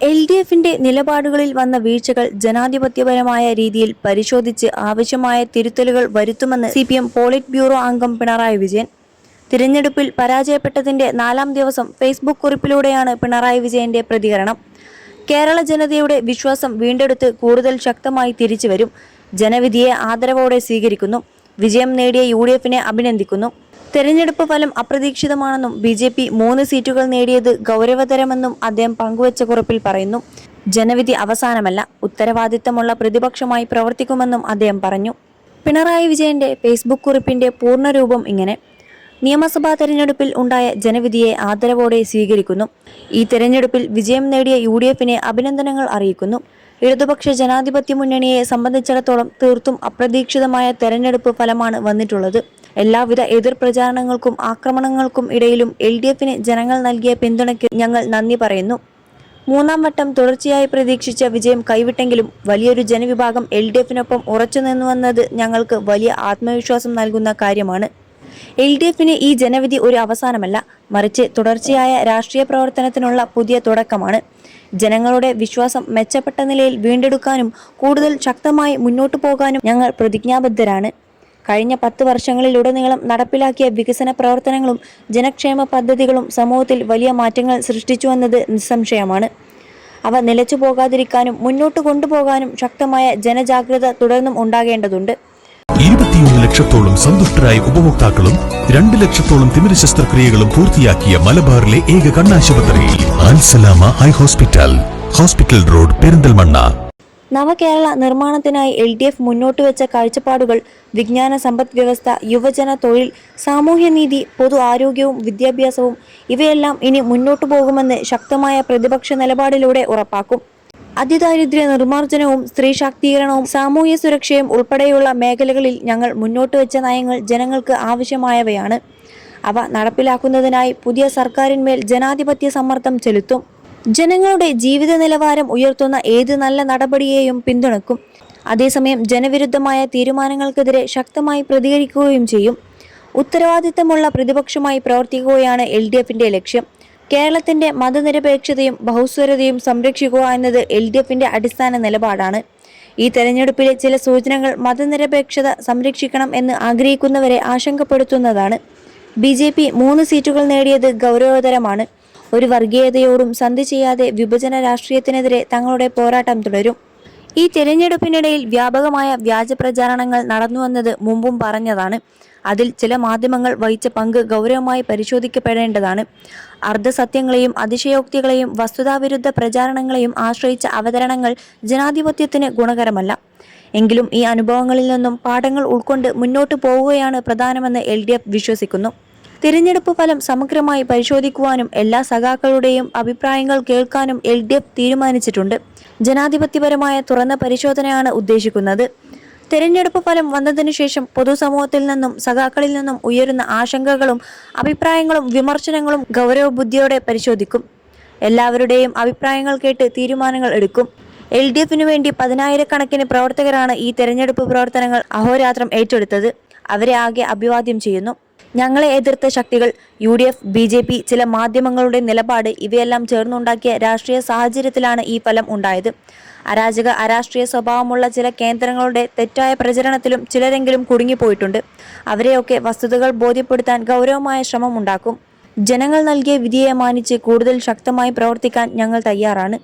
LDFിന്റെ നിലപാടുകളിൽ വന്ന വീഴ്ചകൾ ജനാധിപത്യപരമായ രീതിയിൽ പരിശോധിച്ച് ആവശ്യമായ തിരുത്തലുകൾ വരുത്തുമെന്ന് CPM പോളിറ്റ് ബ്യൂറോ അംഗം പിണറായി വിജയൻ. തിരഞ്ഞെടുപ്പിൽ പരാജയപ്പെട്ടതിന്റെ 4ാം ദിവസം ഫേസ്ബുക്ക് കുറിപ്പിലൂടെയാണ് പിണറായി വിജയന്റെ പ്രതികരണം. കേരള ജനതയുടെ വിശ്വാസം വീണ്ടെടുത്ത് കൂടുതൽ ശക്തമായി തിരിച്ചുവരും. ജനവിധിയെ ആദരവോടെ സ്വീകരിക്കുന്നു. വിജയം നേടിയ UDFിനെ അഭിനന്ദിക്കുന്നു. തെരഞ്ഞെടുപ്പ് ഫലം അപ്രതീക്ഷിതമാണെന്നും BJP 3 സീറ്റുകൾ നേടിയത് ഗൗരവതരമെന്നും അദ്ദേഹം പങ്കുവച്ച കുറിപ്പിൽ പറയുന്നു. ജനവിധി അവസാനമല്ല, ഉത്തരവാദിത്തമുള്ള പ്രതിപക്ഷമായി പ്രവർത്തിക്കുമെന്നും അദ്ദേഹം പറഞ്ഞു. പിണറായി വിജയന്റെ ഫേസ്ബുക്ക് കുറിപ്പിന്റെ പൂർണ്ണരൂപം ഇങ്ങനെ: നിയമസഭാ തെരഞ്ഞെടുപ്പിൽ ഉണ്ടായ ജനവിധിയെ ആദരവോടെ സ്വീകരിക്കുന്നു. ഈ തെരഞ്ഞെടുപ്പിൽ വിജയം നേടിയ UDFിനെ അഭിനന്ദനങ്ങൾ അറിയിക്കുന്നു. ഇടതുപക്ഷ ജനാധിപത്യ മുന്നണിയെ സംബന്ധിച്ചിടത്തോളം തീർത്തും അപ്രതീക്ഷിതമായ തെരഞ്ഞെടുപ്പ് ഫലമാണ് വന്നിട്ടുള്ളത്. എല്ലാവിധ എതിർപ്രചാരണങ്ങൾക്കും ആക്രമണങ്ങൾക്കും ഇടയിലും LDFിന് ജനങ്ങൾ നൽകിയ പിന്തുണയ്ക്ക് ഞങ്ങൾ നന്ദി പറയുന്നു. 3ാം വട്ടം തുടർച്ചയായി പ്രതീക്ഷിച്ച വിജയം കൈവിട്ടെങ്കിലും വലിയൊരു ജനവിഭാഗം LDFിനൊപ്പം ഉറച്ചുനിന്നുവെന്നത് ഞങ്ങൾക്ക് വലിയ ആത്മവിശ്വാസം നൽകുന്ന കാര്യമാണ്. LDFിന് ഈ ജനവിധി ഒരു അവസാനമല്ല, മറിച്ച് തുടർച്ചയായ രാഷ്ട്രീയ പ്രവർത്തനത്തിനുള്ള പുതിയ തുടക്കമാണ്. ജനങ്ങളുടെ വിശ്വാസം മെച്ചപ്പെട്ട നിലയിൽ വീണ്ടെടുക്കാനും കൂടുതൽ ശക്തമായി മുന്നോട്ടു പോകാനും ഞങ്ങൾ പ്രതിജ്ഞാബദ്ധരാണ്. കഴിഞ്ഞ 10 വർഷങ്ങളിലുടനീളം നടപ്പിലാക്കിയ വികസന പ്രവർത്തനങ്ങളും ജനക്ഷേമ പദ്ധതികളും സമൂഹത്തിൽ വലിയ മാറ്റങ്ങൾ സൃഷ്ടിച്ചുവെന്നത് നിസ്സംശയമാണ്. അവ നിലച്ചു പോകാതിരിക്കാനും മുന്നോട്ട് കൊണ്ടുപോകാനും ശക്തമായ ജനജാഗ്രത തുടർന്നും ഉണ്ടാകേണ്ടതുണ്ട്. 21 ലക്ഷത്തോളം സന്തുഷ്ടരായ ഉപഭോക്താക്കളും 2 ലക്ഷത്തോളം തിമിര ശസ്ത്രക്രിയകളും പൂർത്തിയാക്കിയ മലബാറിലെ ഏക കണ്ണാശുപത്രി Alsalama eye hospital road, Perinthalmanna. നവകേരള നിർമ്മാണത്തിനായി LDF മുന്നോട്ട് വെച്ച കാഴ്ചപ്പാടുകൾ വിജ്ഞാന സമ്പദ് വ്യവസ്ഥ, യുവജന തൊഴിൽ, സാമൂഹ്യനീതി, പൊതു ആരോഗ്യവും വിദ്യാഭ്യാസവും ഇവയെല്ലാം ഇനി മുന്നോട്ടു പോകുമെന്ന് ശക്തമായ പ്രതിപക്ഷ നിലപാടിലൂടെ ഉറപ്പാക്കും. അതിദാരിദ്ര്യ നിർമ്മാർജ്ജനവും സ്ത്രീ ശാക്തീകരണവും സാമൂഹ്യ സുരക്ഷയും ഉൾപ്പെടെയുള്ള മേഖലകളിൽ ഞങ്ങൾ മുന്നോട്ട് വെച്ച നയങ്ങൾ ജനങ്ങൾക്ക് ആവശ്യമായവയാണ്. അവ നടപ്പിലാക്കുന്നതിനായി പുതിയ സർക്കാരിന്മേൽ ജനാധിപത്യ സമ്മർദ്ദം ചെലുത്തും. ജനങ്ങളുടെ ജീവിത നിലവാരം ഉയർത്തുന്ന ഏത് നല്ല നടപടിയെയും പിന്തുണക്കും. അതേസമയം ജനവിരുദ്ധമായ തീരുമാനങ്ങൾക്കെതിരെ ശക്തമായി പ്രതികരിക്കുകയും ചെയ്യും. ഉത്തരവാദിത്തമുള്ള പ്രതിപക്ഷമായി പ്രവർത്തിക്കുകയാണ് LDFിന്റെ ലക്ഷ്യം. കേരളത്തിന്റെ മതനിരപേക്ഷതയും ബഹുസ്വരതയും സംരക്ഷിക്കുക എന്നത് LDFിന്റെ അടിസ്ഥാന നിലപാടാണ്. ഈ തെരഞ്ഞെടുപ്പിലെ ചില സൂചനകൾ മതനിരപേക്ഷത സംരക്ഷിക്കണം എന്ന് ആഗ്രഹിക്കുന്നവരെ ആശങ്കപ്പെടുത്തുന്നതാണ്. BJP 3 സീറ്റുകൾ നേടിയത് ഗൗരവതരമാണ്. ഒരു വർഗീയതയോടും സന്ധി ചെയ്യാതെ വിഭജന രാഷ്ട്രീയത്തിനെതിരെ തങ്ങളുടെ പോരാട്ടം തുടരും. ഈ തെരഞ്ഞെടുപ്പിനിടയിൽ വ്യാപകമായ വ്യാജ പ്രചാരണങ്ങൾ നടന്നുവെന്നത് മുമ്പും പറഞ്ഞതാണ്. അതിൽ ചില മാധ്യമങ്ങൾ വഹിച്ച പങ്ക് ഗൗരവമായി പരിശോധിക്കപ്പെടേണ്ടതാണ്. അർദ്ധസത്യങ്ങളെയും അതിശയോക്തികളെയും വസ്തുതാവിരുദ്ധ പ്രചാരണങ്ങളെയും ആശ്രയിച്ച അവതരണങ്ങൾ ജനാധിപത്യത്തിന് ഗുണകരമല്ല. എങ്കിലും ഈ അനുഭവങ്ങളിൽ നിന്നും പാഠങ്ങൾ ഉൾക്കൊണ്ട് മുന്നോട്ടു പോവുകയാണ് പ്രധാനമെന്ന് LDF വിശ്വസിക്കുന്നു. തിരഞ്ഞെടുപ്പ് ഫലം സമഗ്രമായി പരിശോധിക്കുവാനും എല്ലാ സഖാക്കളുടെയും അഭിപ്രായങ്ങൾ കേൾക്കാനും LDF തീരുമാനിച്ചിട്ടുണ്ട്. ജനാധിപത്യപരമായ തുറന്ന പരിശോധനയാണ് ഉദ്ദേശിക്കുന്നത്. തെരഞ്ഞെടുപ്പ് ഫലം വന്നതിനു ശേഷം പൊതുസമൂഹത്തിൽ നിന്നും സഖാക്കളിൽ നിന്നും ഉയരുന്ന ആശങ്കകളും അഭിപ്രായങ്ങളും വിമർശനങ്ങളും ഗൗരവബുദ്ധിയോടെ പരിശോധിക്കും. എല്ലാവരുടെയും അഭിപ്രായങ്ങൾ കേട്ട് തീരുമാനങ്ങൾ എടുക്കും. LDFിനു വേണ്ടി 10,000-കണക്കിന് പ്രവർത്തകരാണ് ഈ തെരഞ്ഞെടുപ്പ് പ്രവർത്തനങ്ങൾ അഹോരാത്രം ഏറ്റെടുത്തത്. അവരെ ആകെ അഭിവാദ്യം ചെയ്യുന്നു. ഞങ്ങളെ എതിർത്ത ശക്തികൾ, UDF, BJP, ചില മാധ്യമങ്ങളുടെ നിലപാട് ഇവയെല്ലാം ചേർന്നുണ്ടാക്കിയ രാഷ്ട്രീയ സാഹചര്യത്തിലാണ് ഈ ഫലം ഉണ്ടായത്. അരാഷ്ട്രീയ സ്വഭാവമുള്ള ചില കേന്ദ്രങ്ങളുടെ തെറ്റായ പ്രചരണത്തിലും ചിലരെങ്കിലും കുടുങ്ങിപ്പോയിട്ടുണ്ട്. അവരെയൊക്കെ വസ്തുതകൾ ബോധ്യപ്പെടുത്താൻ ഗൗരവമായ ശ്രമം ഉണ്ടാക്കും. ജനങ്ങൾ നൽകിയ വിധിയെ മാനിച്ച് കൂടുതൽ ശക്തമായി പ്രവർത്തിക്കാൻ ഞങ്ങൾ തയ്യാറാണ്.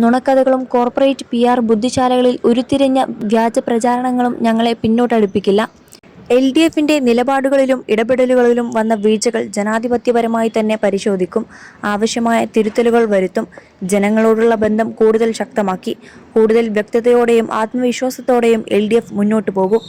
നുണക്കഥകളും കോർപ്പറേറ്റ് PR ബുദ്ധിശാലകളിൽ ഉരുത്തിരിഞ്ഞ വ്യാജ പ്രചാരണങ്ങളും ഞങ്ങളെ പിന്നോട്ടടുപ്പിക്കില്ല. LDFിന്റെ നിലപാടുകളിലും ഇടപെടലുകളിലും വന്ന വീഴ്ചകൾ ജനാധിപത്യപരമായി തന്നെ പരിശോധിക്കും. ആവശ്യമായ തിരുത്തലുകൾ വരുത്തും. ജനങ്ങളോടുള്ള ബന്ധം കൂടുതൽ ശക്തമാക്കി കൂടുതൽ വ്യക്തതയോടെയും ആത്മവിശ്വാസത്തോടെയും LDF മുന്നോട്ടു പോകും.